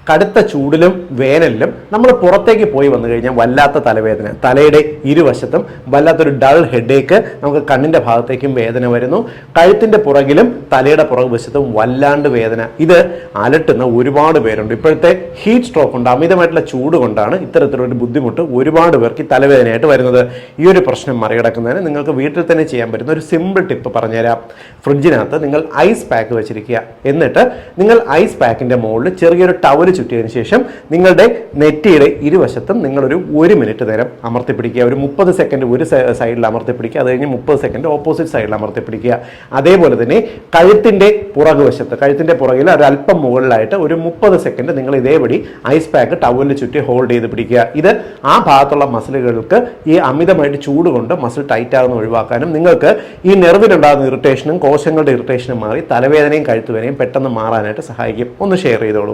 കടുത്ത ചൂടിലും വേനലിലും നമ്മൾ പുറത്തേക്ക് പോയി വന്നു കഴിഞ്ഞാൽ വല്ലാത്ത തലവേദന, തലയുടെ ഇരുവശത്തും വല്ലാത്തൊരു ഡൾ ഹെഡേക്ക്, നമുക്ക് കണ്ണിൻ്റെ ഭാഗത്തേക്കും വേദന വരുന്നു, കഴുത്തിൻ്റെ പുറകിലും തലയുടെ പുറകുവശത്തും വല്ലാണ്ട് വേദന. ഇത് അലട്ടുന്ന ഒരുപാട് പേരുണ്ട്. ഇപ്പോഴത്തെ ഹീറ്റ് സ്ട്രോക്ക് കൊണ്ട്, അമിതമായിട്ടുള്ള ചൂട് കൊണ്ടാണ് ഇത്തരത്തിലൊരു ബുദ്ധിമുട്ട് ഒരുപാട് പേർക്ക് തലവേദനയായിട്ട് വരുന്നത്. ഈ ഒരു പ്രശ്നം മറികടക്കുന്നതിന് നിങ്ങൾക്ക് വീട്ടിൽ തന്നെ ചെയ്യാൻ പറ്റുന്ന ഒരു സിമ്പിൾ ടിപ്പ് പറഞ്ഞുതരാം. ഫ്രിഡ്ജിനകത്ത് നിങ്ങൾ ഐസ് പാക്ക് വെച്ചിരിക്കുക. എന്നിട്ട് നിങ്ങൾ ഐസ് പാക്കിൻ്റെ മുകളിൽ ചെറിയൊരു ടവൽ ചുറ്റിയതിനു ശേഷം നിങ്ങളുടെ നെറ്റിയുടെ ഇരുവശത്തും നിങ്ങളൊരു 1 മിനിറ്റ് നേരം അമർത്തിപ്പിടിക്കുക. ഒരു 30 സെക്കൻഡ് ഒരു സൈഡിൽ അമർത്തിപ്പിടിക്കുക. അത് കഴിഞ്ഞ് 30 സെക്കൻഡ് ഓപ്പോസിറ്റ് സൈഡിൽ അമർത്തിപ്പിടിക്കുക. അതേപോലെ തന്നെ കഴുത്തിൻ്റെ പുറകുവശത്ത്, കഴുത്തിൻ്റെ പുറകിൽ ഒരു അല്പം മുകളിലായിട്ട് ഒരു 30 സെക്കൻഡ് നിങ്ങൾ ഇതേപടി ഐസ് പാക്ക് ടവലിൽ ചുറ്റി ഹോൾഡ് ചെയ്ത് പിടിക്കുക. ഇത് ആ ഭാഗത്തുള്ള മസിലുകൾക്ക് ഈ അമിതമായിട്ട് ചൂട് കൊണ്ട് മസിൽ ടൈറ്റ് ആകുന്ന ഒഴിവാക്കാനും നിങ്ങൾക്ക് ഈ നെർവിനുണ്ടാകുന്ന ഇറിറ്റേഷനും കോശങ്ങളുടെ ഇറിറ്റേഷനും മാറി തലവേദനയും കഴുത്തുവേദനയും പെട്ടെന്ന് മാറാനായിട്ട് സഹായിക്കും. ഒന്ന് ഷെയർ ചെയ്തോളൂ.